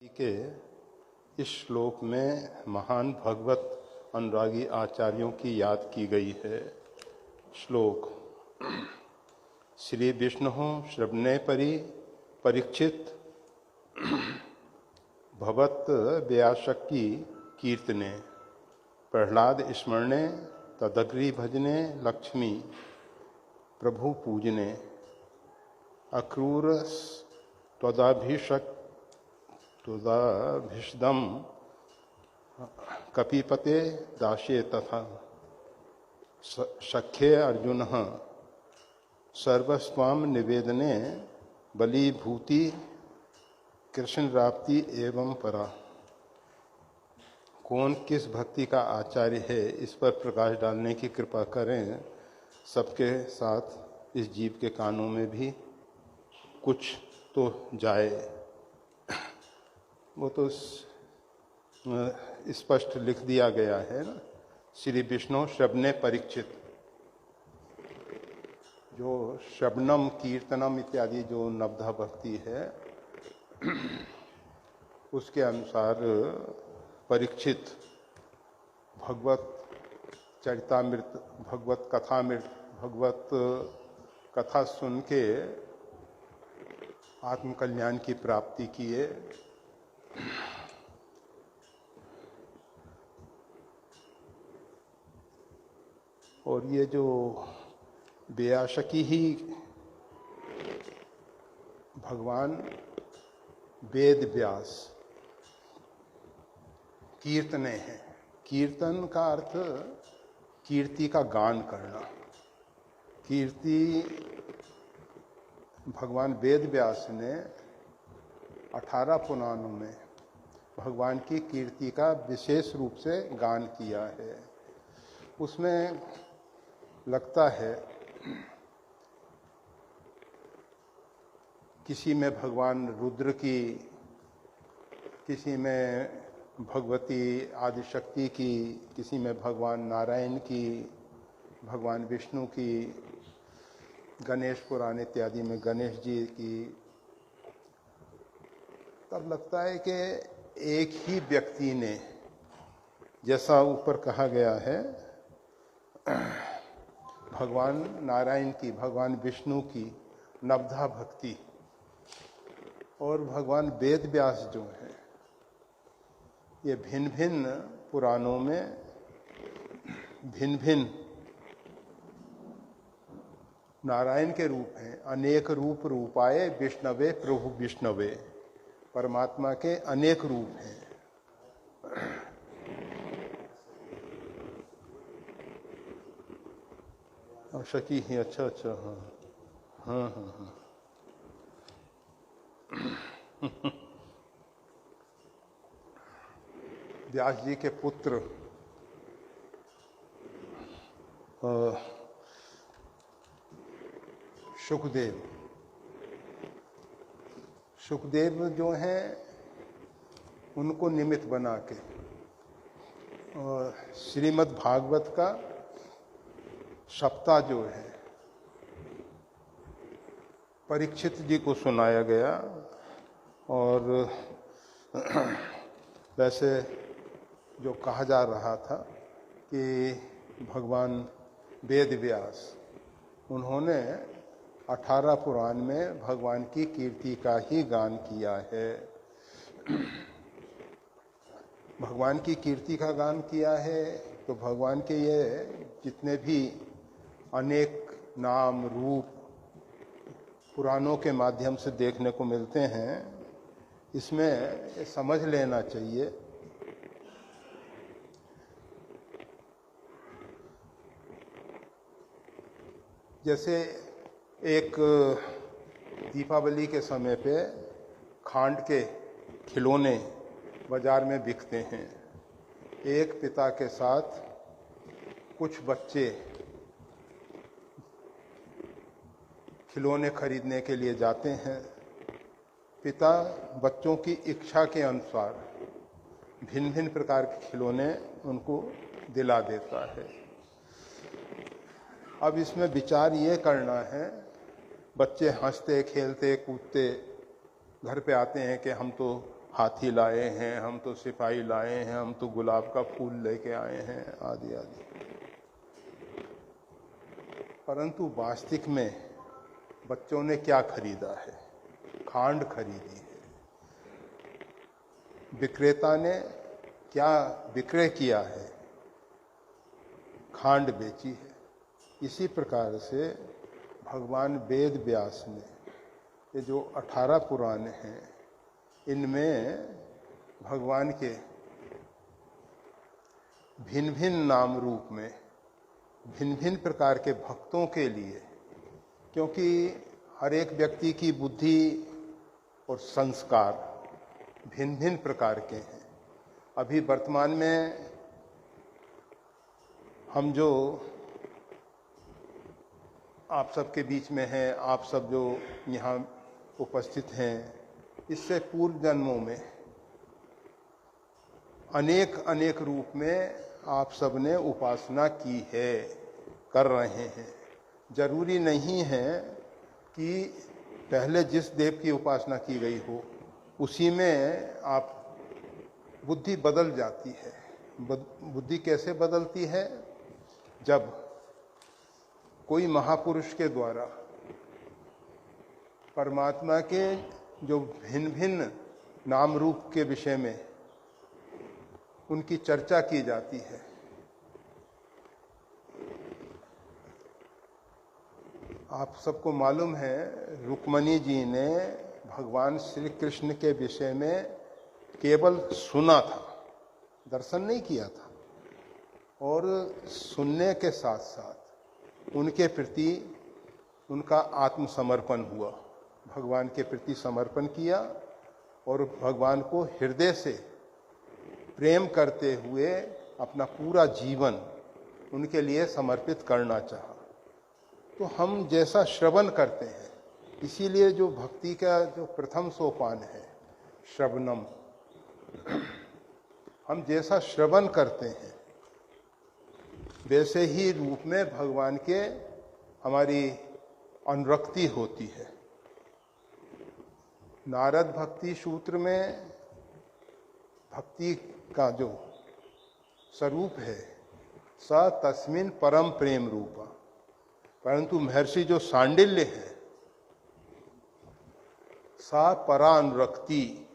के इस श्लोक में महान भगवत अनुरागी आचार्यों की याद की गई है। श्लोक श्री विष्णु श्रवणे परीक्षित भवत व्यासकी कीर्तने प्रहलाद स्मरणे तदग्री भजने लक्ष्मी प्रभु पूजने अक्रूर त्वदाभिषदम कपिपते दाशे तथा सख्ये अर्जुन सर्वस्वाम निवेदने बलीभूति कृष्ण राप्ति एवं परा। कौन किस भक्ति का आचार्य है, इस पर प्रकाश डालने की कृपा करें। सबके साथ इस जीव के कानों में भी कुछ तो जाए। वो तो स्पष्ट लिख दिया गया है ना। श्री विष्णु श्रवणे परीक्षित, जो श्रवणम कीर्तनम इत्यादि जो नवधा भक्ति है उसके अनुसार परीक्षित भगवत चरितामृत, भगवत कथामृत, भगवत कथा सुन के आत्मकल्याण की प्राप्ति किए। और ये जो व्यासकी ही भगवान वेद व्यास कीर्तने हैं। कीर्तन का अर्थ कीर्ति का गान करना। कीर्ति भगवान वेद व्यास ने 18 पुराणों में भगवान की कीर्ति का विशेष रूप से गान किया है। उसमें लगता है किसी में भगवान रुद्र की, किसी में भगवती आदिशक्ति की, किसी में भगवान नारायण की, भगवान विष्णु की, गणेश पुराण इत्यादि में गणेश जी की। तब लगता है कि एक ही व्यक्ति ने, जैसा ऊपर कहा गया है, भगवान नारायण की, भगवान विष्णु की नवधा भक्ति और भगवान वेद व्यास जो हैं, ये भिन्न भिन्न पुराणों में भिन्न भिन्न नारायण के रूप हैं। अनेक रूप रूपाए विष्णवे प्रभु विष्णवे, परमात्मा के अनेक रूप हैं। शकी ही अच्छा अच्छा हाँ। व्यास जी के पुत्र सुखदेव जो हैं, उनको निमित्त बना के श्रीमद् भागवत का सप्ताह जो है परीक्षित जी को सुनाया गया। और वैसे जो कहा जा रहा था कि भगवान वेद व्यास, उन्होंने 18 पुराण में भगवान की कीर्ति का ही गान किया है। भगवान की कीर्ति का गान किया है तो भगवान के ये जितने भी अनेक नाम रूप पुराणों के माध्यम से देखने को मिलते हैं, इसमें समझ लेना चाहिए जैसे एक दीपावली के समय पे खांड के खिलौने बाजार में बिकते हैं। एक पिता के साथ कुछ बच्चे खिलौने खरीदने के लिए जाते हैं। पिता बच्चों की इच्छा के अनुसार भिन्न भिन्न प्रकार के खिलौने उनको दिला देता है। अब इसमें विचार ये करना है, बच्चे हंसते खेलते कूदते घर पे आते हैं कि हम तो हाथी लाए हैं, हम तो सिपाही लाए हैं, हम तो गुलाब का फूल लेके आए हैं, आदि आदि। परंतु वास्तविक में बच्चों ने क्या खरीदा है? खांड खरीदी है। विक्रेता ने क्या विक्रय किया है? खांड बेची है। इसी प्रकार से भगवान वेद व्यास ने ये जो 18 पुराण हैं, इनमें भगवान के भिन्न भिन्न नाम रूप में भिन्न भिन्न प्रकार के भक्तों के लिए, क्योंकि हर एक व्यक्ति की बुद्धि और संस्कार भिन्न भिन्न प्रकार के हैं। अभी वर्तमान में हम जो आप सबके बीच में हैं, आप सब जो यहाँ उपस्थित हैं, इससे पूर्व जन्मों में अनेक अनेक रूप में आप सब ने उपासना की है, कर रहे हैं। जरूरी नहीं है कि पहले जिस देव की उपासना की गई हो उसी में आप बुद्धि बदल जाती है। बुद्धि कैसे बदलती है? जब कोई महापुरुष के द्वारा परमात्मा के जो भिन्न भिन्न नाम रूप के विषय में उनकी चर्चा की जाती है। आप सबको मालूम है, रुक्मणी जी ने भगवान श्री कृष्ण के विषय में केवल सुना था, दर्शन नहीं किया था। और सुनने के साथ साथ उनके प्रति उनका आत्मसमर्पण हुआ, भगवान के प्रति समर्पण किया और भगवान को हृदय से प्रेम करते हुए अपना पूरा जीवन उनके लिए समर्पित करना चाहा। तो हम जैसा श्रवण करते हैं, इसीलिए जो भक्ति का जो प्रथम सोपान है श्रवणम, हम जैसा श्रवण करते हैं वैसे ही रूप में भगवान के हमारी अनुरक्ति होती है। नारद भक्ति सूत्र में भक्ति का जो स्वरूप है स तस्मिन परम प्रेम रूपा, परंतु महर्षि जो सांडिल्य है सा परा अनुरक्ति,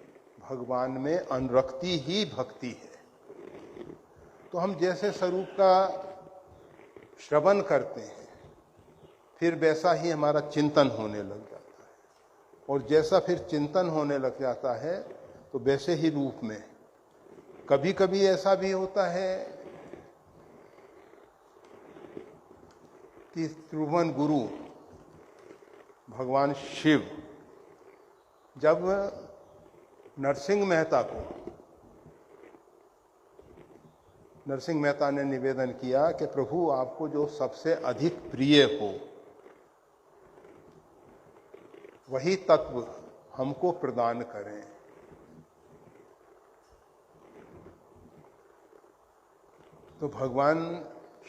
भगवान में अनुरक्ति ही भक्ति है। तो हम जैसे स्वरूप का श्रवण करते हैं फिर वैसा ही हमारा चिंतन होने लग जाता है, और जैसा फिर चिंतन होने लग जाता है तो वैसे ही रूप में कभी कभी ऐसा भी होता है कि त्रिभुवन गुरु भगवान शिव जब नरसिंह मेहता ने निवेदन किया कि प्रभु आपको जो सबसे अधिक प्रिय हो वही तत्व हमको प्रदान करें, तो भगवान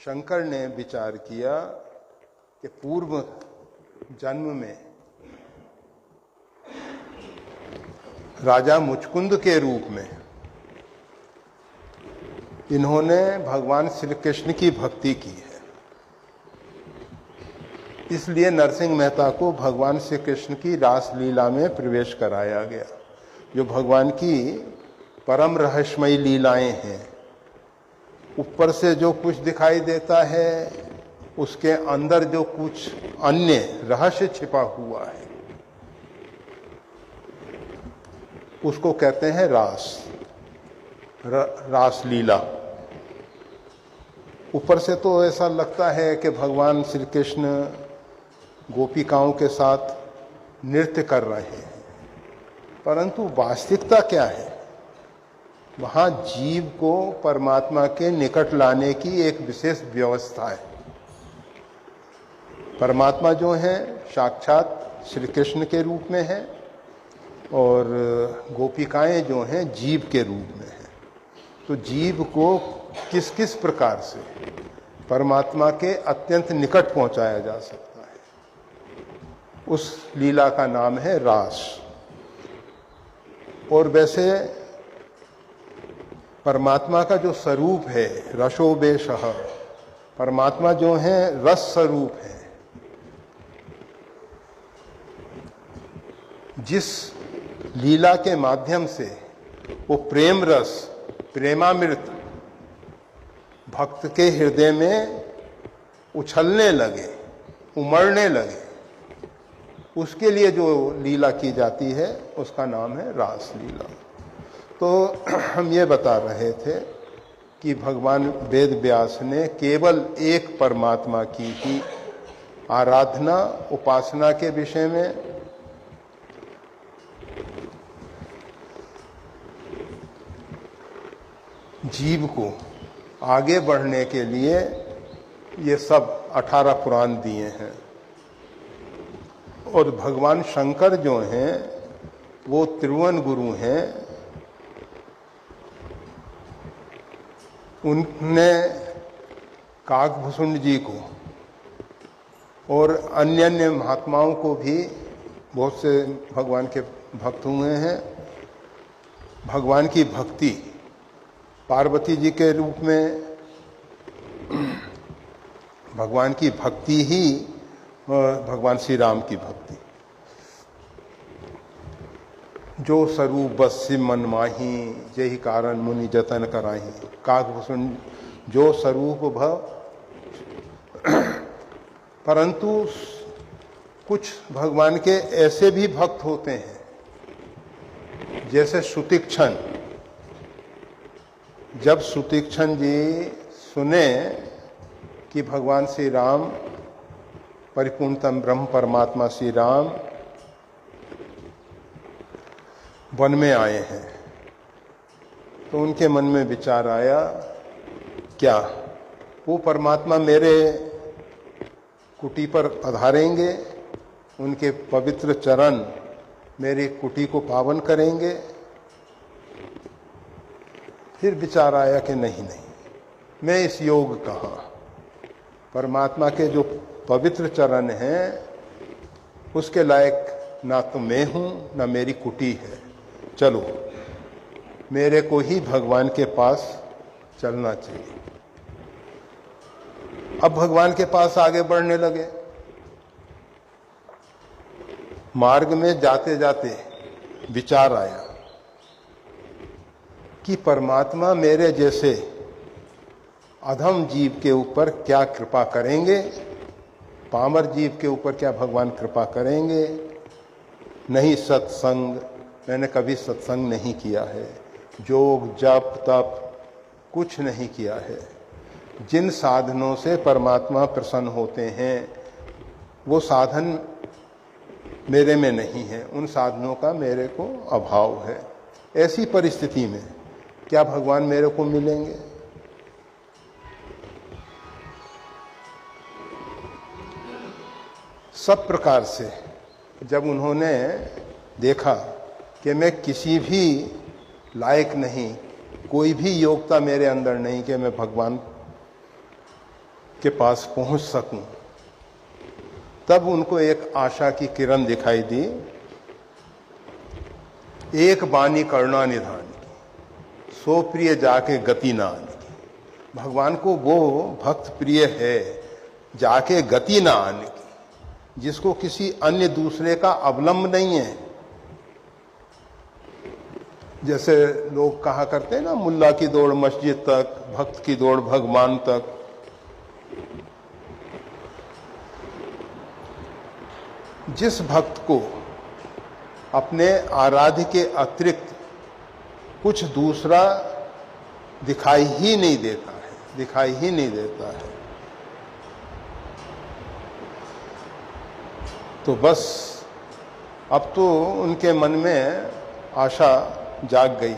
शंकर ने विचार किया कि पूर्व जन्म में राजा मुचकुंद के रूप में इन्होंने भगवान श्री कृष्ण की भक्ति की है। इसलिए नरसिंह मेहता को भगवान श्री कृष्ण की रास लीला में प्रवेश कराया गया। जो भगवान की परम रहस्यमयी लीलाएं हैं, ऊपर से जो कुछ दिखाई देता है उसके अंदर जो कुछ अन्य रहस्य छिपा हुआ है उसको कहते हैं रास लीला। ऊपर से तो ऐसा लगता है कि भगवान श्री कृष्ण गोपिकाओं के साथ नृत्य कर रहे हैं, परंतु वास्तविकता क्या है? वहां जीव को परमात्मा के निकट लाने की एक विशेष व्यवस्था है। परमात्मा जो है साक्षात श्री कृष्ण के रूप में है और गोपिकाएं जो हैं जीव के रूप में है। तो जीव को किस किस प्रकार से परमात्मा के अत्यंत निकट पहुंचाया जा सकता है, उस लीला का नाम है रास। और वैसे परमात्मा का जो स्वरूप है, रसोबेशः, परमात्मा जो है रस स्वरूप है। जिस लीला के माध्यम से वो प्रेम रस, प्रेमामृत भक्त के हृदय में उछलने लगे, उमड़ने लगे, उसके लिए जो लीला की जाती है उसका नाम है रास लीला। तो हम ये बता रहे थे कि भगवान वेद व्यास ने केवल एक परमात्मा की ही आराधना, उपासना के विषय में जीव को आगे बढ़ने के लिए ये सब 18 पुराण दिए हैं। और भगवान शंकर जो हैं वो त्रिभुवन गुरु हैं। उनने काकभूषुंड जी को और अन्य अन्य महात्माओं को भी, बहुत से भगवान के भक्त हुए हैं, भगवान की भक्ति, पार्वती जी के रूप में भगवान की भक्ति ही भगवान श्री राम की भक्ति, जो स्वरूप बस्य मन माही, जेहि कारण मुनि जतन कराही। काकभूषण जो स्वरूप भव, परंतु कुछ भगवान के ऐसे भी भक्त होते हैं, जैसे सुतीक्षण। जब सुतीक्षण जी सुने कि भगवान श्री राम, परिपूर्णतम ब्रह्म परमात्मा श्री राम वन में आए हैं, तो उनके मन में विचार आया, क्या वो परमात्मा मेरे कुटी पर पधारेंगे, उनके पवित्र चरण मेरी कुटी को पावन करेंगे? फिर विचार आया कि नहीं, मैं इस योग कहाँ, परमात्मा के जो पवित्र चरण हैं उसके लायक ना तो मैं हूं ना मेरी कुटी है, चलो मेरे को ही भगवान के पास चलना चाहिए। अब भगवान के पास आगे बढ़ने लगे। मार्ग में जाते जाते विचार आया कि परमात्मा मेरे जैसे अधम जीव के ऊपर क्या कृपा करेंगे, पामर जीव के ऊपर क्या भगवान कृपा करेंगे? नहीं सत्संग, मैंने कभी सत्संग नहीं किया है, योग जप तप कुछ नहीं किया है। जिन साधनों से परमात्मा प्रसन्न होते हैं वो साधन मेरे में नहीं है, उन साधनों का मेरे को अभाव है। ऐसी परिस्थिति में क्या भगवान मेरे को मिलेंगे? सब प्रकार से जब उन्होंने देखा कि मैं किसी भी लायक नहीं, कोई भी योग्यता मेरे अंदर नहीं कि मैं भगवान के पास पहुंच सकूं, तब उनको एक आशा की किरण दिखाई दी। एक बानी करुणा निधान की, सो प्रिय जाके गति ना आने की। भगवान को वो भक्त प्रिय है जाके गति ना आने की, जिसको किसी अन्य दूसरे का अवलंब नहीं है। जैसे लोग कहा करते हैं ना, मुल्ला की दौड़ मस्जिद तक, भक्त की दौड़ भगवान तक। जिस भक्त को अपने आराध्य के अतिरिक्त कुछ दूसरा दिखाई ही नहीं देता है, तो बस अब तो उनके मन में आशा जाग गई,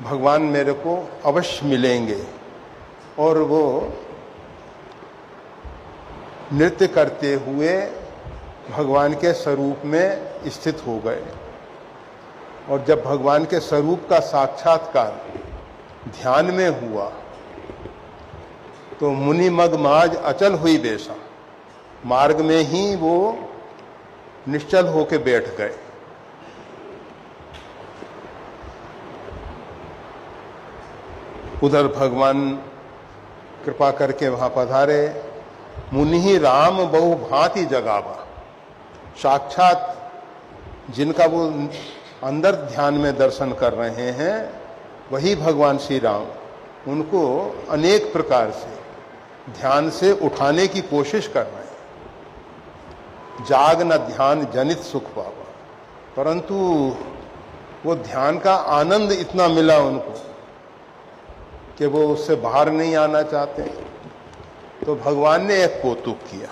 भगवान मेरे को अवश्य मिलेंगे। और वो नृत्य करते हुए भगवान के स्वरूप में स्थित हो गए। और जब भगवान के स्वरूप का साक्षात्कार ध्यान में हुआ तो मुनि मग माज अचल हुई बेसा, मार्ग में ही वो निश्चल होके बैठ गए। उधर भगवान कृपा करके वहां पधारे। मुनि राम बहु भांति जगावा, साक्षात जिनका वो अंदर ध्यान में दर्शन कर रहे हैं वही भगवान श्री राम उनको अनेक प्रकार से ध्यान से उठाने की कोशिश कर रहे हैं। जाग न ध्यान जनित सुख पावा, परंतु वो ध्यान का आनंद इतना मिला उनको कि वो उससे बाहर नहीं आना चाहते। तो भगवान ने एक कौतुक किया।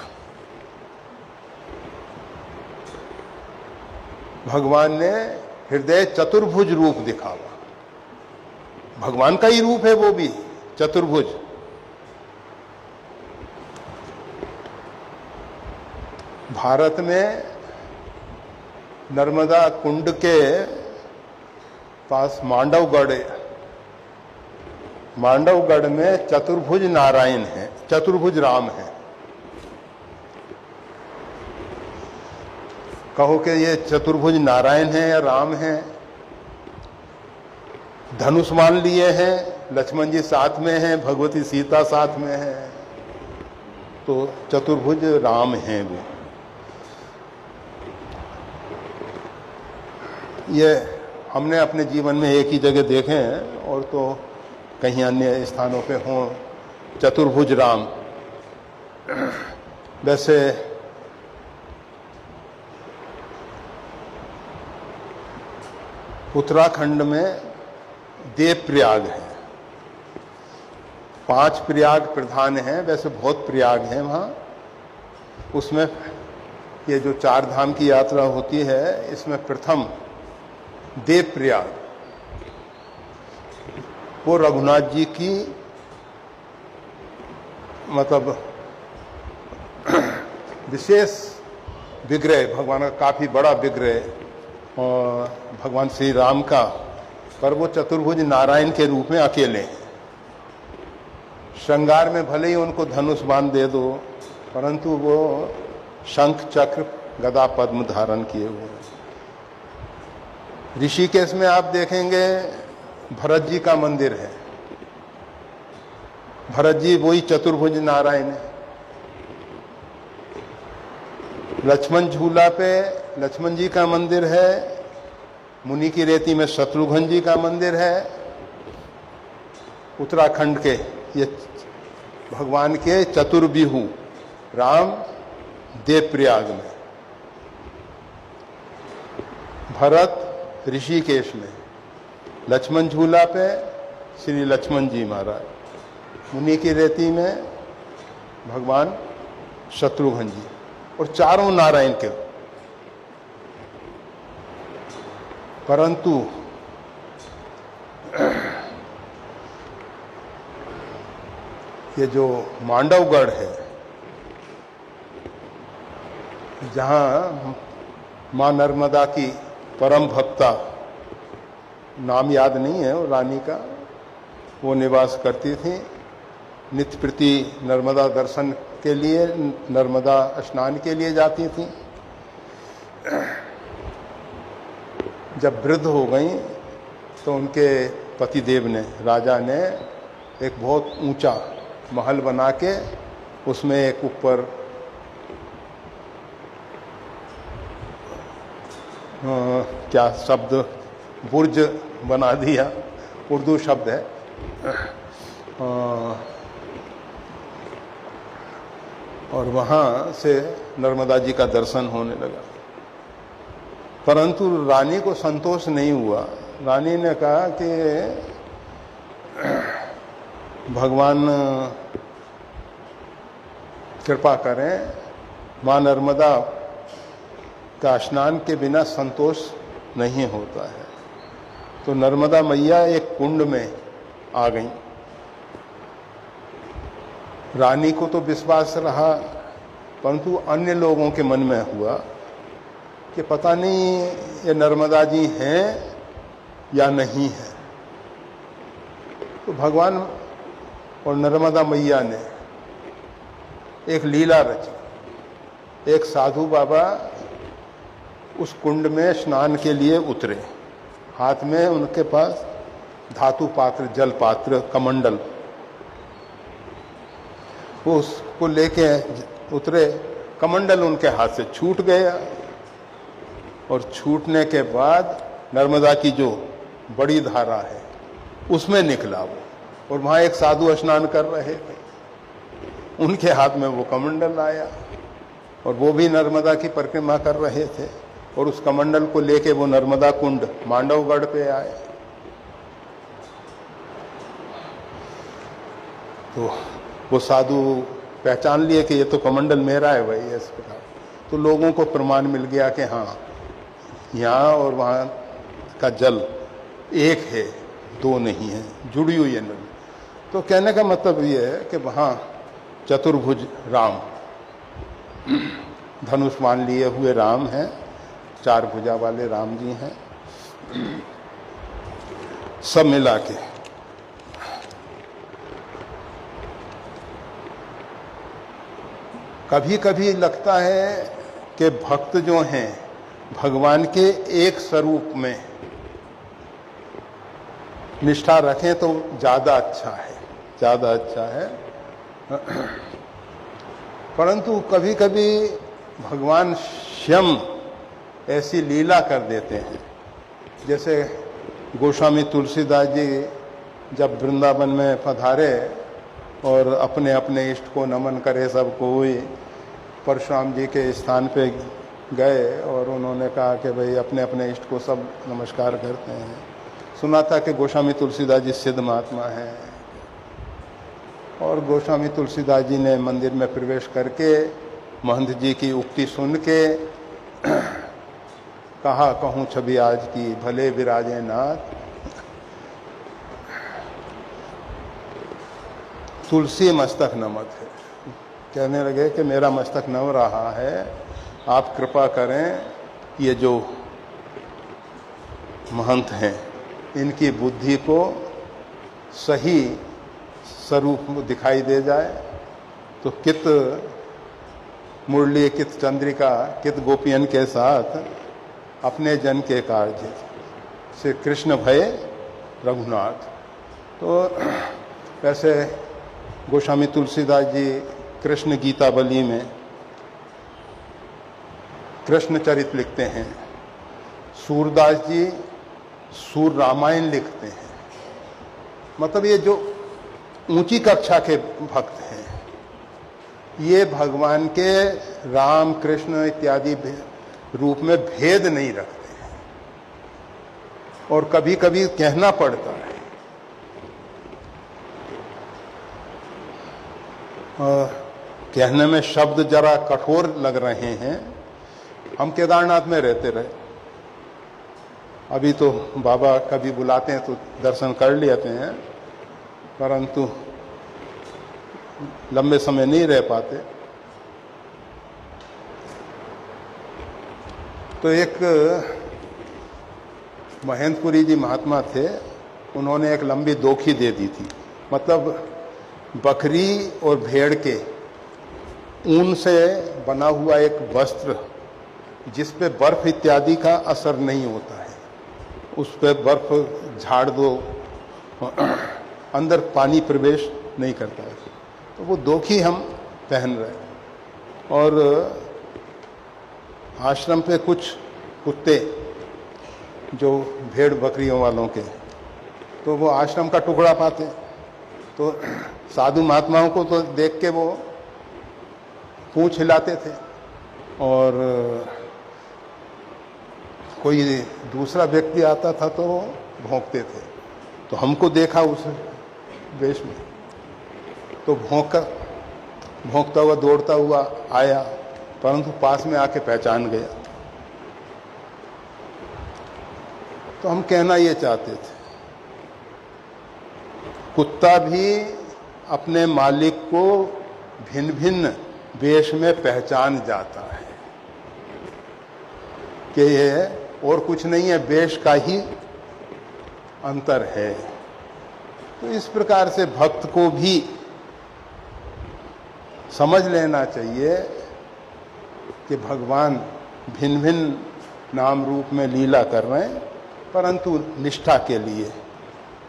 भगवान ने हृदय चतुर्भुज रूप दिखावा। भगवान का ही रूप है वो भी चतुर्भुज। भारत में नर्मदा कुंड के पास मांडवगढ़ है। मांडवगढ़ में चतुर्भुज नारायण है, चतुर्भुज राम है। कहो कि ये चतुर्भुज नारायण है या राम है। धनुष मान लिए हैं, लक्ष्मण जी साथ में हैं, भगवती सीता साथ में है, तो चतुर्भुज राम हैं वो। ये हमने अपने जीवन में एक ही जगह देखे हैं और तो कहीं अन्य स्थानों पे हों चतुर्भुज राम। वैसे उत्तराखंड में देवप्रयाग है। 5 प्रयाग प्रधान हैं, वैसे बहुत प्रयाग हैं वहाँ। उसमें ये जो 4 धाम की यात्रा होती है, इसमें प्रथम देवप्रयाग, वो रघुनाथ जी की मतलब विशेष विग्रह, भगवान का काफी बड़ा विग्रह और भगवान श्री राम का, पर वो चतुर्भुज नारायण के रूप में अकेले हैं। श्रृंगार में भले ही उनको धनुष बाण दे दो, परंतु वो शंख चक्र गदा पद्म धारण किए हुए हैं। ऋषिकेश में आप देखेंगे भरत जी का मंदिर है। भरत जी वही चतुर्भुज नारायण है। लक्ष्मण झूला पे लक्ष्मण जी का मंदिर है। मुनि की रेती में शत्रुघ्न जी का मंदिर है। उत्तराखंड के ये भगवान के चतुर्विहू राम देवप्रयाग में, भरत ऋषिकेश में, लक्ष्मण झूला पे श्री लक्ष्मण जी महाराज, मुनि की रेती में भगवान शत्रुघ्न जी, और चारों नारायण के। परंतु ये जो मांडवगढ़ है, जहां मां नर्मदा की परम भक्ता, नाम याद नहीं है वो रानी का, वो निवास करती थी। नित्य प्रति नर्मदा दर्शन के लिए, नर्मदा स्नान के लिए जाती थी। जब वृद्ध हो गई तो उनके पतिदेव ने, राजा ने एक बहुत ऊंचा महल बना के उसमें एक ऊपर क्या शब्द, बुर्ज बना दिया, उर्दू शब्द है। और वहाँ से नर्मदा जी का दर्शन होने लगा। परंतु रानी को संतोष नहीं हुआ। रानी ने कहा कि भगवान कृपा करें, माँ नर्मदा का स्नान के बिना संतोष नहीं होता है। तो नर्मदा मैया एक कुंड में आ गई। रानी को तो विश्वास रहा, परंतु अन्य लोगों के मन में हुआ कि पता नहीं ये नर्मदा जी हैं या नहीं है। तो भगवान और नर्मदा मैया ने एक लीला रची। एक साधु बाबा उस कुंड में स्नान के लिए उतरे। हाथ में उनके पास धातु पात्र, जल पात्र, कमंडल, वो उसको लेके उतरे। कमंडल उनके हाथ से छूट गया और छूटने के बाद नर्मदा की जो बड़ी धारा है उसमें निकला वो, और वहां एक साधु स्नान कर रहे थे, उनके हाथ में वो कमंडल आया और वो भी नर्मदा की परिक्रमा कर रहे थे, और उस कमंडल को लेके वो नर्मदा कुंड मांडवगढ़ पे आए। तो वो साधु पहचान लिए कि ये तो कमंडल मेरा है भाई, इस प्रकार। तो लोगों को प्रमाण मिल गया कि हाँ, यहाँ और वहाँ का जल एक है, दो नहीं है, जुड़ी हुई है नदी। तो कहने का मतलब ये है कि वहाँ चतुर्भुज राम, धनुष मान लिए हुए राम हैं, 4 भुजा वाले राम जी हैं, सब मिला के। कभी कभी लगता है कि भक्त जो हैं भगवान के एक स्वरूप में निष्ठा रखें तो ज़्यादा अच्छा है, ज़्यादा अच्छा है। परंतु कभी कभी भगवान स्वयं ऐसी लीला कर देते हैं। जैसे गोस्वामी तुलसीदास जी जब वृंदावन में पधारे और अपने अपने इष्ट को नमन करे सबको, हुई परशुराम जी के स्थान पे गए और उन्होंने कहा कि भाई अपने अपने इष्ट को सब नमस्कार करते हैं। सुना था कि गोस्वामी तुलसीदास जी सिद्ध महात्मा हैं, और गोस्वामी तुलसीदास जी ने मंदिर में प्रवेश करके महंत जी की उक्ति सुन के कहा, कहूँ छवि आज की भले विराजे नाथ, तुलसी मस्तक नमत है। कहने लगे कि मेरा मस्तक नम रहा है, आप कृपा करें, ये जो महंत हैं इनकी बुद्धि को सही स्वरूप दिखाई दे जाए, तो कित मुरली, कित चंद्रिका, कित गोपियन के साथ अपने जन के कार्य से कृष्ण भय रघुनाथ। तो वैसे गोस्वामी तुलसीदास जी कृष्ण गीतावली में कृष्ण चरित लिखते हैं, सूरदास जी सूर रामायण लिखते हैं। मतलब ये जो ऊंची कक्षा के भक्त हैं, ये भगवान के राम कृष्ण इत्यादि रूप में भेद नहीं रखते हैं, और कभी कभी कहना पड़ता है। कहने में शब्द जरा कठोर लग रहे हैं। हम केदारनाथ में रहते रहे, अभी तो बाबा कभी बुलाते हैं तो दर्शन कर लेते हैं, परंतु लंबे समय नहीं रह पाते। तो एक महेंद्रपुरी जी महात्मा थे, उन्होंने एक लंबी दोखी दे दी थी। मतलब बकरी और भेड़ के ऊन से बना हुआ एक वस्त्र जिस पे बर्फ इत्यादि का असर नहीं होता है, उस पे बर्फ झाड़ दो, अंदर पानी प्रवेश नहीं करता है, तो वो दोखी हम पहन रहे। और आश्रम पे कुछ कुत्ते जो भेड़ बकरियों वालों के, तो वो आश्रम का टुकड़ा पाते, तो साधु महात्माओं को तो देख के वो पूंछ हिलाते थे, और कोई दूसरा व्यक्ति आता था तो भौंकते थे। तो हमको देखा उस वेश में, तो भौंकता हुआ दौड़ता हुआ आया, परंतु पास में आके पहचान गया। तो हम कहना ये चाहते थे, कुत्ता भी अपने मालिक को भिन्न भिन्न वेश में पहचान जाता है कि ये और कुछ नहीं है, वेश का ही अंतर है। तो इस प्रकार से भक्त को भी समझ लेना चाहिए कि भगवान भिन्न भिन्न नाम रूप में लीला कर रहे हैं, परंतु निष्ठा के लिए,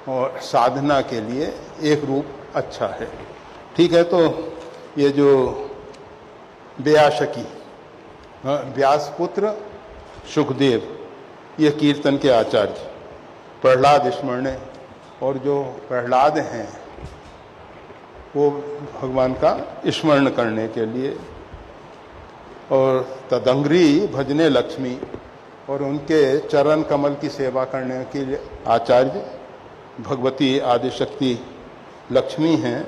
और साधना के लिए एक रूप अच्छा है। ठीक है, तो ये जो व्यासकी, व्यासपुत्र सुखदेव, ये कीर्तन के आचार्य, प्रहलाद स्मरण, और जो प्रहलाद हैं वो भगवान का स्मरण करने के लिए, और तदंग्री भजने लक्ष्मी, और उनके चरण कमल की सेवा करने के लिए आचार्य भगवती आदिशक्ति लक्ष्मी हैं।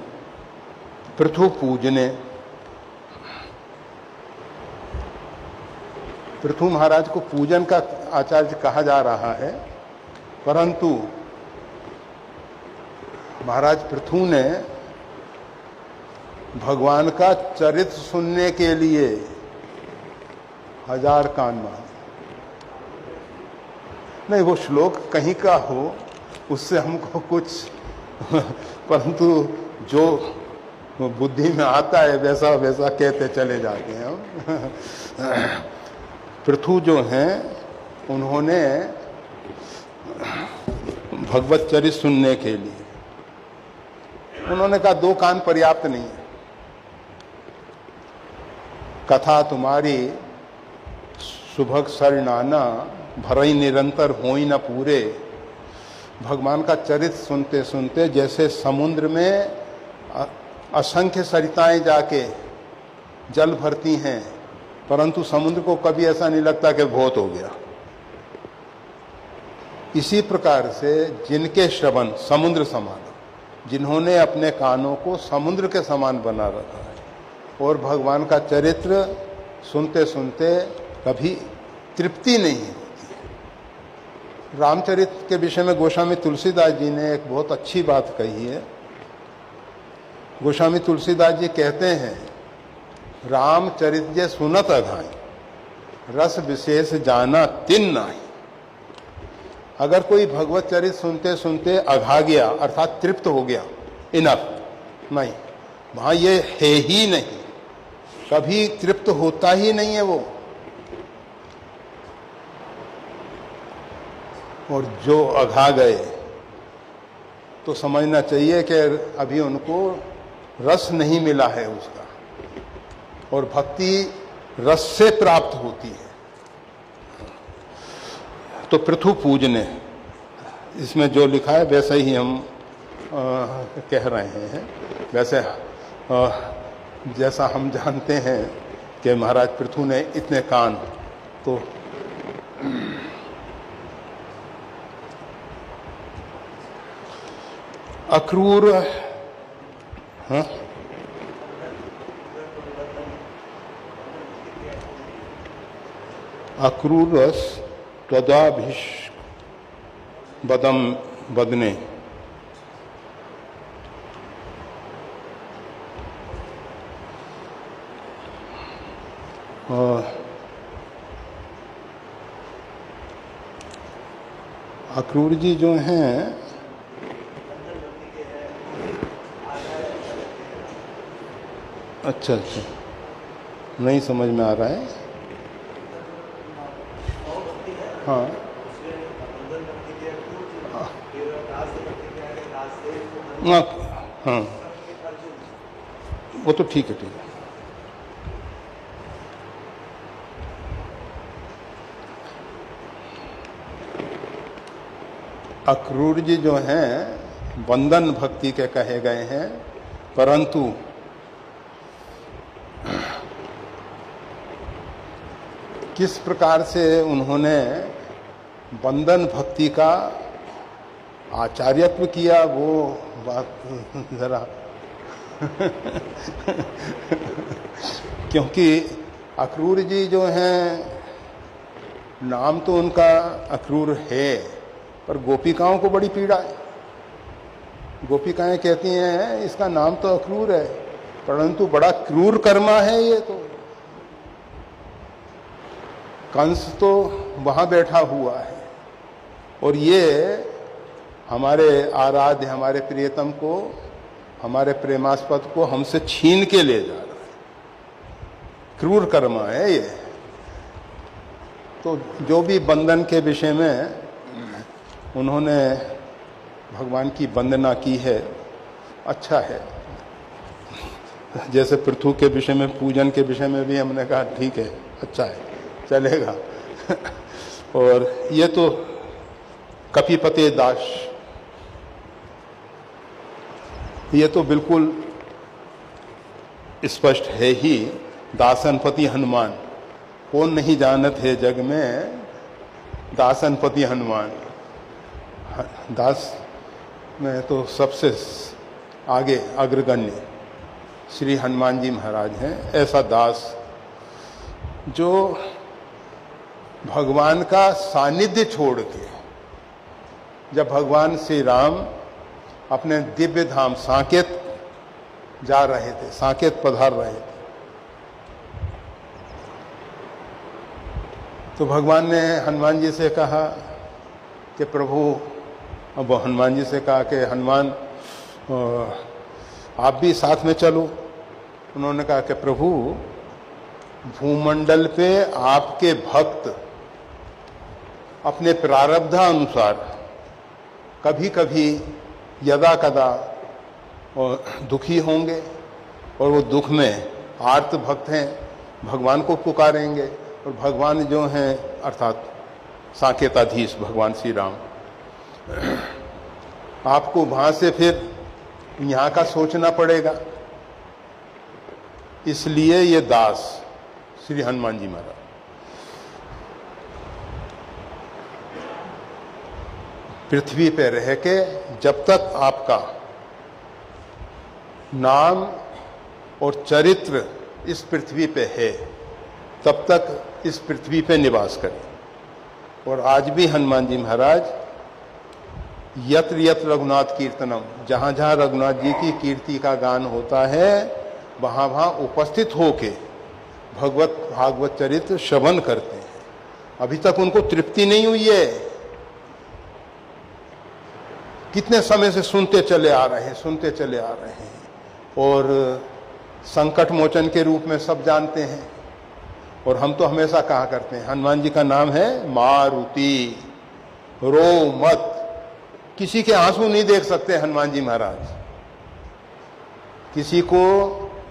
पृथु पूजने, पृथु महाराज को पूजन का आचार्य कहा जा रहा है, परंतु महाराज पृथु ने भगवान का चरित्र सुनने के लिए 1000 कान मांगे। नहीं, वो श्लोक कहीं का हो उससे हमको कुछ परंतु जो बुद्धि में आता है वैसा वैसा कहते चले जाते हैं हम। पृथु जो हैं उन्होंने भगवत चरित्र सुनने के लिए, उन्होंने कहा 2 कान पर्याप्त नहीं है, कथा तुम्हारी सुभग सर नाना, भरई निरंतर होई न पूरे। भगवान का चरित्र सुनते सुनते जैसे समुद्र में असंख्य सरिताएं जाके जल भरती हैं, परंतु समुद्र को कभी ऐसा नहीं लगता कि बहुत हो गया। इसी प्रकार से जिनके श्रवण समुद्र समान, जिन्होंने अपने कानों को समुद्र के समान बना रखा है और भगवान का चरित्र सुनते सुनते कभी तृप्ति नहीं होती। रामचरित्र के विषय में गोस्वामी तुलसीदास जी ने एक बहुत अच्छी बात कही है। गोस्वामी तुलसीदास जी कहते हैं, रामचरित्र सुनत अघाई, रस विशेष जाना तिन नाही। अगर कोई भगवत चरित्र सुनते सुनते अघा गया अर्थात तृप्त हो गया, इनफ नहीं, वहां ये है ही नहीं, कभी तृप्त होता ही नहीं है वो। और जो अघा गए तो समझना चाहिए कि अभी उनको रस नहीं मिला है उसका, और भक्ति रस से प्राप्त होती है। तो पृथु पूजने, इसमें जो लिखा है वैसे ही हम कह रहे हैं। वैसे जैसा हम जानते हैं कि महाराज पृथु ने इतने कान, तो अक्रूर, हाँ, अक्रूरस त्वदाभिष बदम बदने, अक्रूर जी जो हैं अच्छा, नहीं समझ में आ रहा है। हाँ, हाँ, वो तो ठीक है, ठीक है। अक्रूर जी जो हैं बंधन भक्ति के कहे गए हैं, परंतु किस प्रकार से उन्होंने बंधन भक्ति का आचार्यत्व किया वो बात जरा क्योंकि अक्रूर जी जो हैं, नाम तो उनका अक्रूर है, पर गोपिकाओं को बड़ी पीड़ा है। गोपिकाएं कहती हैं इसका नाम तो अक्रूर है, परंतु बड़ा क्रूर कर्मा है ये तो। कंस तो वहां बैठा हुआ है और ये हमारे आराध्य, हमारे प्रियतम को, हमारे प्रेमास्पद को हमसे छीन के ले जा रहा है। क्रूर कर्मा है ये। तो जो भी बंधन के विषय में उन्होंने भगवान की वंदना की है, अच्छा है। जैसे पृथु के विषय में, पूजन के विषय में भी हमने कहा ठीक है, अच्छा है, चलेगा। और ये तो कपिपते दास, ये तो बिल्कुल स्पष्ट है ही। दासनपति हनुमान, कौन नहीं जानत है जग में दासनपति हनुमान। दास में तो सबसे आगे अग्रगण्य श्री हनुमान जी महाराज हैं। ऐसा दास जो भगवान का सानिध्य छोड़ के, जब भगवान श्री राम अपने दिव्य धाम साकेत जा रहे थे, साकेत पधार रहे थे, तो भगवान ने हनुमान जी से कहा कि प्रभु, अब हनुमान जी से कहा कि हनुमान आप भी साथ में चलो। उन्होंने कहा कि प्रभु, भूमंडल पे आपके भक्त अपने प्रारब्ध अनुसार कभी कभी यदा कदा दुखी होंगे, और वो दुख में आर्त भक्त हैं, भगवान को पुकारेंगे, और भगवान जो हैं अर्थात साकेताधीश भगवान श्री राम, आपको वहां से फिर यहाँ का सोचना पड़ेगा। इसलिए ये दास श्री हनुमान जी महाराज पृथ्वी पे रह के, जब तक आपका नाम और चरित्र इस पृथ्वी पे है, तब तक इस पृथ्वी पे निवास करें। और आज भी हनुमान जी महाराज यत्र यत्र रघुनाथ कीर्तनम, जहाँ जहाँ रघुनाथ जी की कीर्ति का गान होता है, वहाँ वहाँ उपस्थित होके भागवत चरित्र श्रवण करते हैं। अभी तक उनको तृप्ति नहीं हुई है, कितने समय से सुनते चले आ रहे हैं, और संकट मोचन के रूप में सब जानते हैं। और हम तो हमेशा कहा करते हैं, हनुमान जी का नाम है मारुति, रो मत। किसी के आंसू नहीं देख सकते हनुमान जी महाराज, किसी को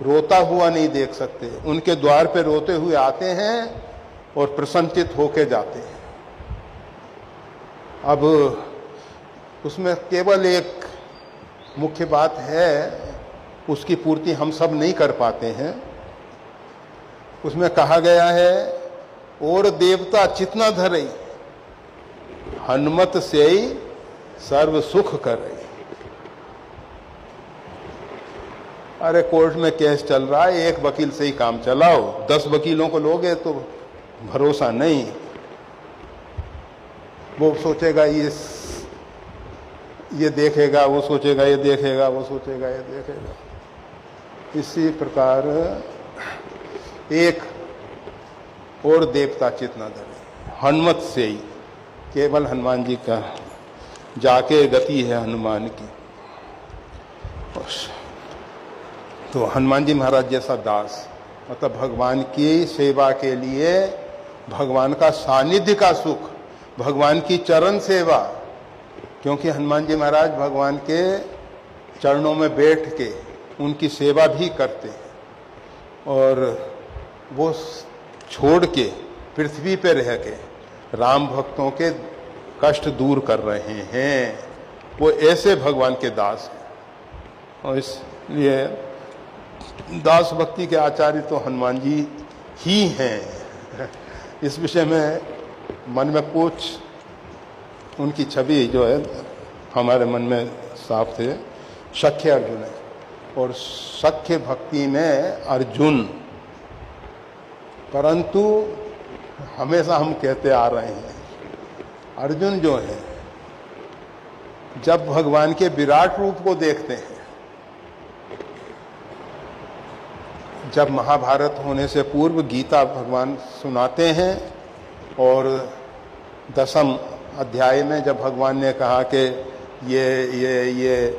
रोता हुआ नहीं देख सकते। उनके द्वार पे रोते हुए आते हैं और प्रसन्नचित होके जाते हैं। अब उसमें केवल एक मुख्य बात है, उसकी पूर्ति हम सब नहीं कर पाते हैं। उसमें कहा गया है, और देवता चितना धरई, हनुमत से सर्व सुख करई। अरे कोर्ट में केस चल रहा है, एक वकील से ही काम चलाओ, 10 वकीलों को लोगे तो भरोसा नहीं। वो सोचेगा ये देखेगा, वो सोचेगा ये देखेगा, वो सोचेगा ये देखेगा। इसी प्रकार एक और देवता चितना धरे, हनुमत से ही, केवल हनुमान जी का जाके गति है हनुमान की। तो हनुमान जी महाराज जैसा दास, मतलब भगवान की सेवा के लिए, भगवान का सानिध्य का सुख, भगवान की चरण सेवा, क्योंकि हनुमान जी महाराज भगवान के चरणों में बैठ के उनकी सेवा भी करते हैं, और वो छोड़ के पृथ्वी पे रह के राम भक्तों के कष्ट दूर कर रहे हैं। वो ऐसे भगवान के दास हैं, और इसलिए दास भक्ति के आचार्य तो हनुमान जी ही हैं। इस विषय में मन में कुछ उनकी छवि जो है हमारे मन में साफ थे, सख्य अर्जुन है, और सख्य भक्ति में अर्जुन। परंतु हमेशा हम कहते आ रहे हैं, अर्जुन जो है जब भगवान के विराट रूप को देखते हैं, जब महाभारत होने से पूर्व गीता भगवान सुनाते हैं, और 10वें अध्याय में जब भगवान ने कहा कि ये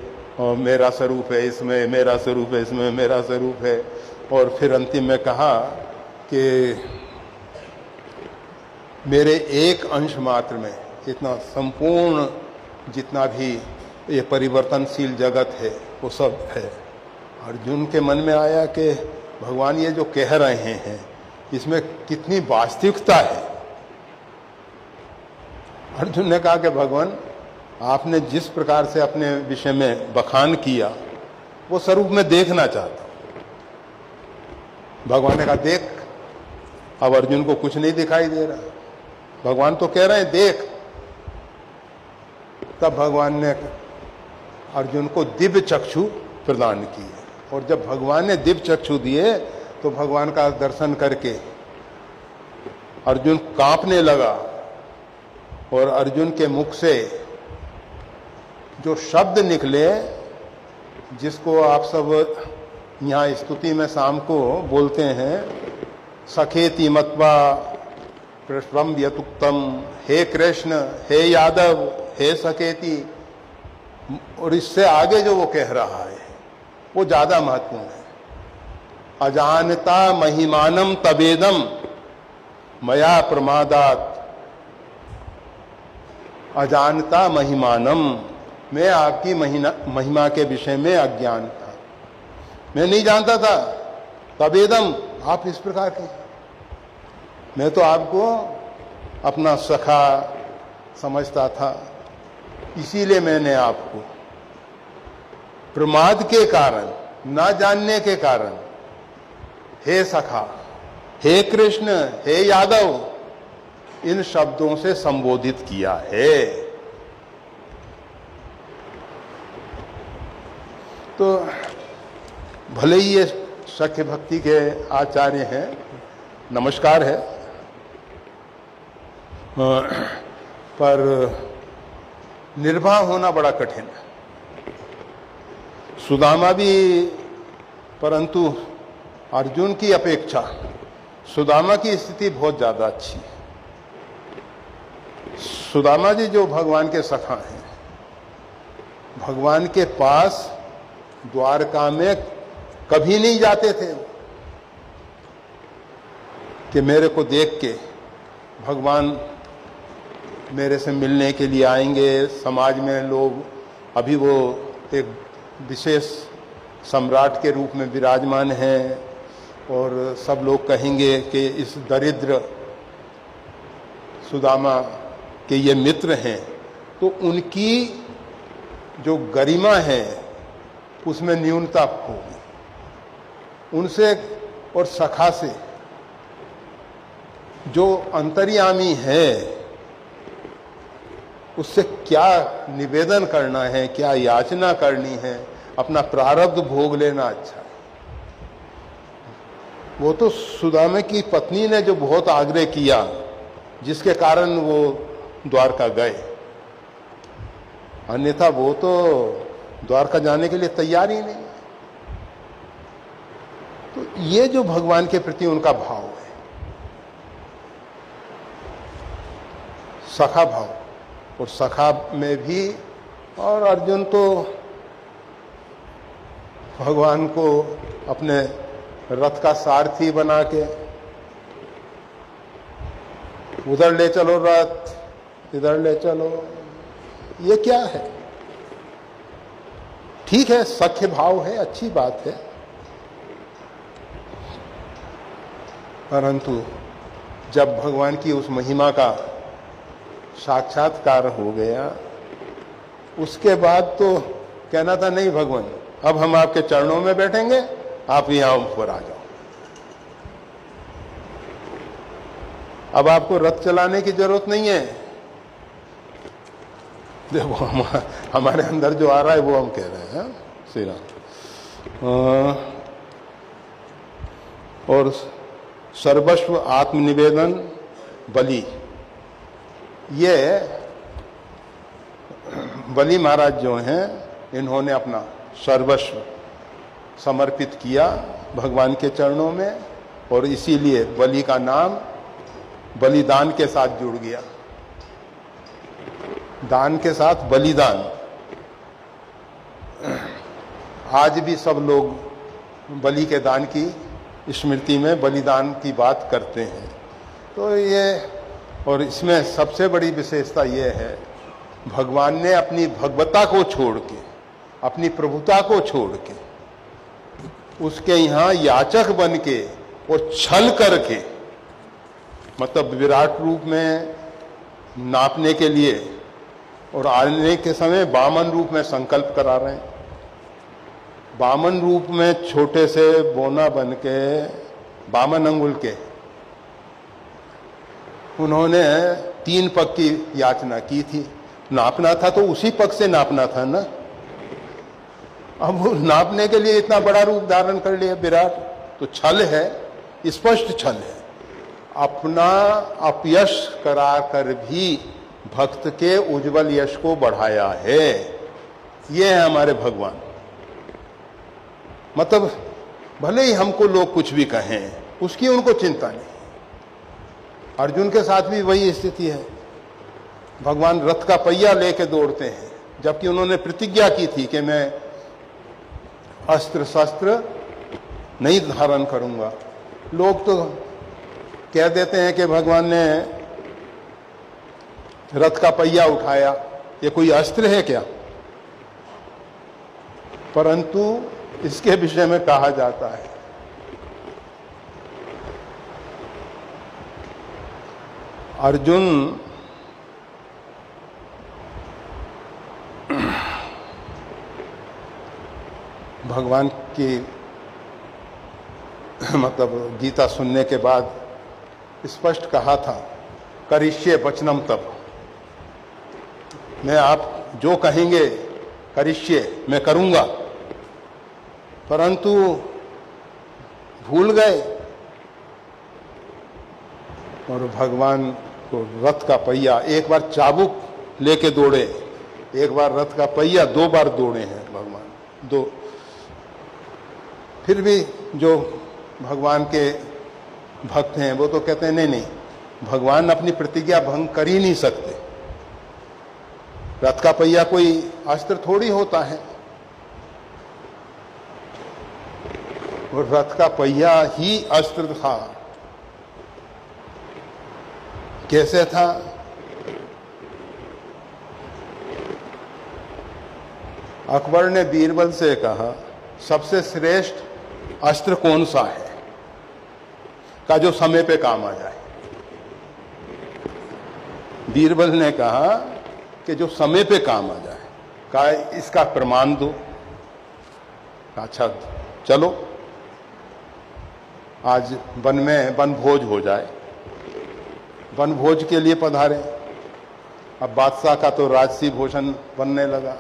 मेरा स्वरूप है, इसमें मेरा स्वरूप है, इसमें मेरा स्वरूप है, और फिर अंतिम में कहा कि मेरे एक अंश मात्र में इतना संपूर्ण जितना भी ये परिवर्तनशील जगत है, वो सब है। अर्जुन के मन में आया कि भगवान ये जो कह रहे हैं इसमें कितनी वास्तविकता है। अर्जुन ने कहा कि भगवान आपने जिस प्रकार से अपने विषय में बखान किया वो स्वरूप में देखना चाहता हूं। भगवान ने कहा देख। अब अर्जुन को कुछ नहीं दिखाई दे रहा, भगवान तो कह रहे हैं देख। तब भगवान ने अर्जुन को दिव्य चक्षु प्रदान किए, और जब भगवान ने दिव्य चक्षु दिए तो भगवान का दर्शन करके अर्जुन कांपने लगा, और अर्जुन के मुख से जो शब्द निकले जिसको आप सब यहाँ स्तुति में शाम को बोलते हैं, सखेति मत्वा कृष्णम यतुक्तम, हे कृष्ण, हे यादव, हे सखेति, और इससे आगे जो वो कह रहा है वो ज्यादा महत्वपूर्ण है। अजानता महिमानम तबेदम मया प्रमादात, अजानता महिमानम, मैं आपकी महिमा के विषय में अज्ञान था, मैं नहीं जानता था। तबेदम, आप इस प्रकार के, मैं तो आपको अपना सखा समझता था, इसीलिए मैंने आपको प्रमाद के कारण, ना जानने के कारण, हे सखा, हे कृष्ण, हे यादव, इन शब्दों से संबोधित किया है। तो भले ही ये सख्य भक्ति के आचार्य हैं, नमस्कार है, पर निर्वाह होना बड़ा कठिन है। सुदामा भी, परंतु अर्जुन की अपेक्षा सुदामा की स्थिति बहुत ज्यादा अच्छी है। सुदामा जी जो भगवान के सखा हैं, भगवान के पास द्वारका में कभी नहीं जाते थे कि मेरे को देख के भगवान मेरे से मिलने के लिए आएंगे। समाज में लोग, अभी वो एक विशेष सम्राट के रूप में विराजमान हैं, और सब लोग कहेंगे कि इस दरिद्र सुदामा के ये मित्र हैं, तो उनकी जो गरिमा है उसमें न्यूनता होगी। उनसे और सखा से जो अंतर्यामी है उससे क्या निवेदन करना है, क्या याचना करनी है, अपना प्रारब्ध भोग लेना अच्छा है। वो तो सुदामा की पत्नी ने जो बहुत आग्रह किया, जिसके कारण वो द्वारका गए, अन्यथा वो तो द्वारका जाने के लिए तैयार ही नहीं। तो ये जो भगवान के प्रति उनका भाव है, सखा भाव, और सखा में भी, और अर्जुन तो भगवान को अपने रथ का सारथी बना के, उधर ले चलो रथ, इधर ले चलो, ये क्या है? ठीक है, सख्य भाव है, अच्छी बात है, परंतु जब भगवान की उस महिमा का साक्षात्कार हो गया, उसके बाद तो कहना था नहीं भगवान, अब हम आपके चरणों में बैठेंगे, आप यहां ऊपर आ जाओ, अब आपको रथ चलाने की जरूरत नहीं है। देखो हमारे अंदर जो आ रहा है वो हम कह रहे हैं, श्री राम। और सर्वस्व आत्मनिवेदन बलि, ये बलि महाराज जो हैं, इन्होंने अपना सर्वस्व समर्पित किया भगवान के चरणों में, और इसीलिए बलि का नाम बलिदान के साथ जुड़ गया। दान के साथ बलिदान। आज भी सब लोग बलि के दान की स्मृति में बलिदान की बात करते हैं। तो ये, और इसमें सबसे बड़ी विशेषता ये है भगवान ने अपनी भगवता को छोड़ के, अपनी प्रभुता को छोड़ के उसके यहाँ याचक बन के और छल करके, मतलब विराट रूप में नापने के लिए और आने के समय वामन रूप में संकल्प करा रहे हैं। वामन रूप में छोटे से बोना बन के, वामन अंगुल के, उन्होंने 3 पग की याचना की थी। नापना था तो उसी पग से नापना था ना। अब वो नापने के लिए इतना बड़ा रूप धारण कर लिया विराट, तो छल है, स्पष्ट छल है। अपना अपयश करा कर भी भक्त के उज्जवल यश को बढ़ाया है। ये है हमारे भगवान। मतलब भले ही हमको लोग कुछ भी कहें, उसकी उनको चिंता नहीं। अर्जुन के साथ भी वही स्थिति है। भगवान रथ का पहिया लेके दौड़ते हैं, जबकि उन्होंने प्रतिज्ञा की थी कि मैं अस्त्र शस्त्र नहीं धारण करूंगा। लोग तो कह देते हैं कि भगवान ने रथ का पहिया उठाया, ये कोई अस्त्र है क्या? परंतु इसके विषय में कहा जाता है, अर्जुन भगवान की मतलब गीता सुनने के बाद स्पष्ट कहा था, करिष्ये वचनम तब, मैं आप जो कहेंगे करिष्ये, मैं करूंगा। परंतु भूल गए और भगवान को रथ का पहिया, एक बार चाबुक लेके दौड़े, एक बार रथ का पहिया, 2 बार दौड़े हैं भगवान, 2। फिर भी जो भगवान के भक्त हैं वो तो कहते हैं नहीं नहीं, भगवान अपनी प्रतिज्ञा भंग कर ही नहीं सकते। रथ का पहिया कोई अस्त्र थोड़ी होता है, और रथ का पहिया ही अस्त्र था। कैसे था? अकबर ने बीरबल से कहा, सबसे श्रेष्ठ अस्त्र कौन सा है का जो समय पे काम आ जाए। बीरबल ने कहा कि जो समय पे काम आ जाए। कहा इसका प्रमाण दो। अच्छा चलो, आज वन में वनभोज हो जाए। वनभोज के लिए पधारे। अब बादशाह का तो राजसी भोजन बनने लगा।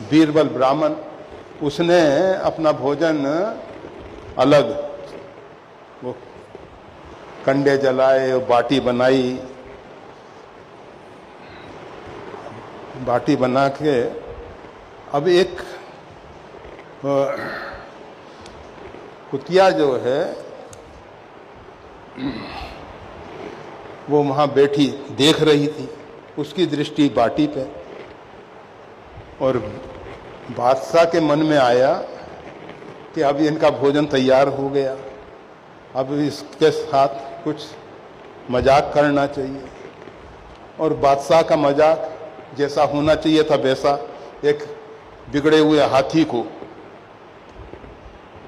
बीरबल ब्राह्मण, उसने अपना भोजन अलग, वो कंडे जलाए और बाटी बनाई। बाटी बना के अब एक कुतिया जो है वो वहाँ बैठी देख रही थी, उसकी दृष्टि बाटी पे, और बादशाह के मन में आया कि अब इनका भोजन तैयार हो गया, अब इसके साथ कुछ मजाक करना चाहिए। और बादशाह का मजाक जैसा होना चाहिए था वैसा, एक बिगड़े हुए हाथी को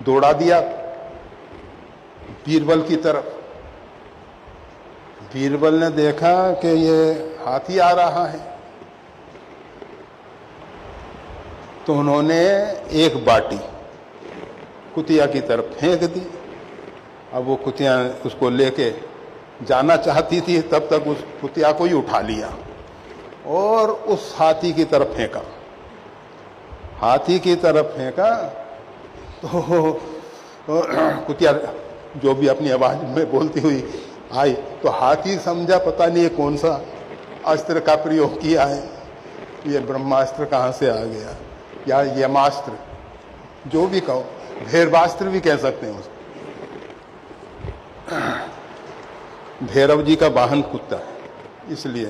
दौड़ा दिया बीरबल की तरफ। बीरबल ने देखा कि ये हाथी आ रहा है, तो उन्होंने एक बाटी कुतिया की तरफ फेंक दी। अब वो कुतिया उसको लेके जाना चाहती थी, तब तक उस कुतिया को ही उठा लिया और उस हाथी की तरफ फेंका। हाथी की तरफ फेंका तो कुतिया जो भी अपनी आवाज में बोलती हुई आई, तो हाथी समझा पता नहीं ये कौन सा अस्त्र का प्रयोग किया है, ये ब्रह्मास्त्र कहाँ से आ गया, या यमास्त्र, जो भी कहो, भैरवास्त्र भी कह सकते हैं उसको। भैरव जी का वाहन कुत्ता है, इसलिए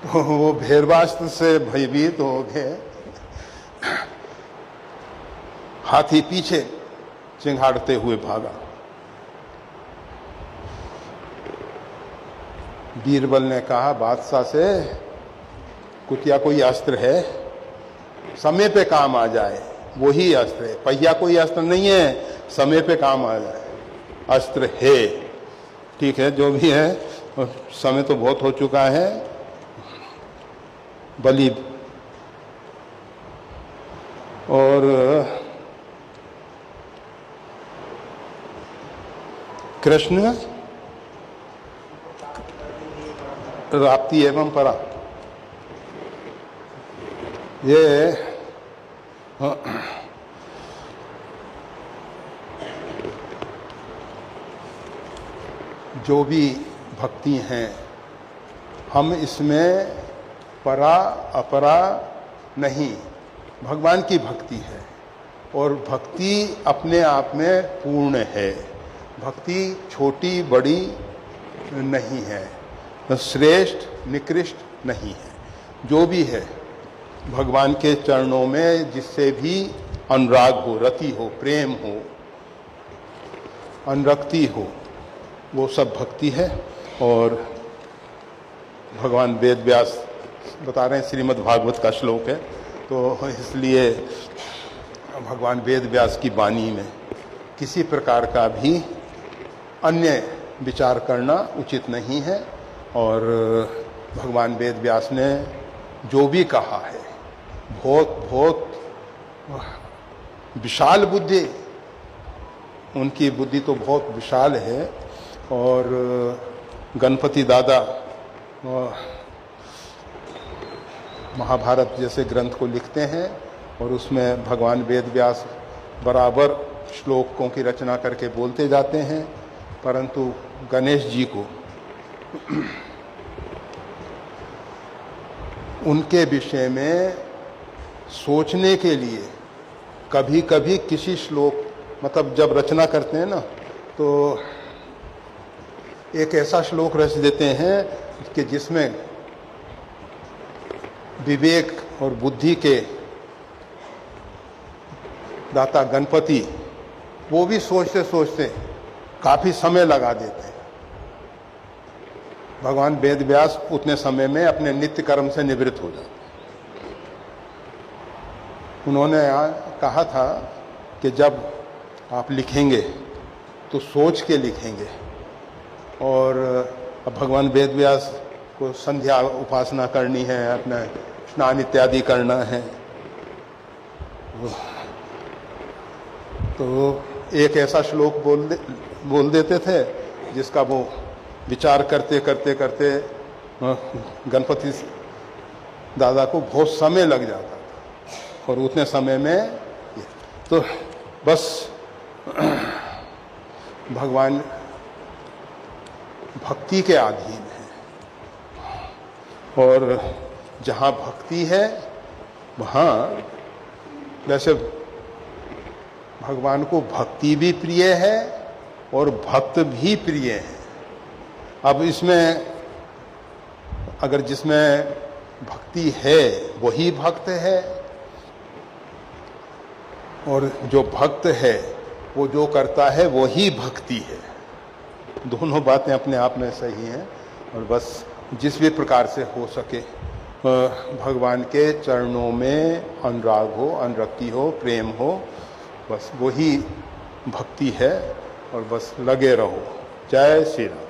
तो वो भैरवास्त्र से भयभीत हो गए। हाथी पीछे चिंघाड़ते हुए भागा। बीरबल ने कहा बादशाह से, कुतिया कोई अस्त्र है समय पे काम आ जाए, वही अस्त्र है। पहिया कोई अस्त्र नहीं है, समय पे काम आ जाए अस्त्र है। ठीक है, जो भी है, समय तो बहुत हो चुका है। बलि और कृष्ण राप्ती एवं परा, ये जो भी भक्ति हैं, हम इसमें परा अपरा नहीं, भगवान की भक्ति है और भक्ति अपने आप में पूर्ण है। भक्ति छोटी बड़ी नहीं है, श्रेष्ठ निकृष्ट नहीं है। जो भी है भगवान के चरणों में जिससे भी अनुराग हो, रति हो, प्रेम हो, अनुरक्ति हो, वो सब भक्ति है। और भगवान वेद व्यास बता रहे हैं, श्रीमद् भागवत का श्लोक है, तो इसलिए भगवान वेद व्यास की वाणी में किसी प्रकार का भी अन्य विचार करना उचित नहीं है। और भगवान वेद व्यास ने जो भी कहा है, बहुत बहुत विशाल बुद्धि, उनकी बुद्धि तो बहुत विशाल है। और गणपति दादा महाभारत जैसे ग्रंथ को लिखते हैं और उसमें भगवान वेद व्यास बराबर श्लोकों की रचना करके बोलते जाते हैं, परंतु गणेश जी को उनके विषय में सोचने के लिए कभी कभी किसी श्लोक, मतलब जब रचना करते हैं ना, तो एक ऐसा श्लोक रच देते हैं कि जिसमें विवेक और बुद्धि के दाता गणपति वो भी सोचते सोचते काफी समय लगा देते हैं। भगवान वेद व्यास उतने समय में अपने नित्य कर्म से निवृत्त हो जाते। उन्होंने कहा था कि जब आप लिखेंगे तो सोच के लिखेंगे। और अब भगवान वेद व्यास को संध्या उपासना करनी है, अपना स्नान इत्यादि करना है, तो एक ऐसा श्लोक बोल देते थे जिसका वो विचार करते करते करते गणपति दादा को बहुत समय लग जाता था। और उतने समय में तो बस भगवान भक्ति के अधीन है। और जहाँ भक्ति है वहाँ, वैसे भगवान को भक्ति भी प्रिय है और भक्त भी प्रिय है। अब इसमें अगर जिसमें भक्ति है वही भक्त है, और जो भक्त है वो जो करता है वही भक्ति है। दोनों बातें अपने आप में सही हैं। और बस जिस भी प्रकार से हो सके भगवान के चरणों में अनुराग हो, अनुरक्ति हो, प्रेम हो, बस वही भक्ति है। और बस लगे रहो। जय श्री राम।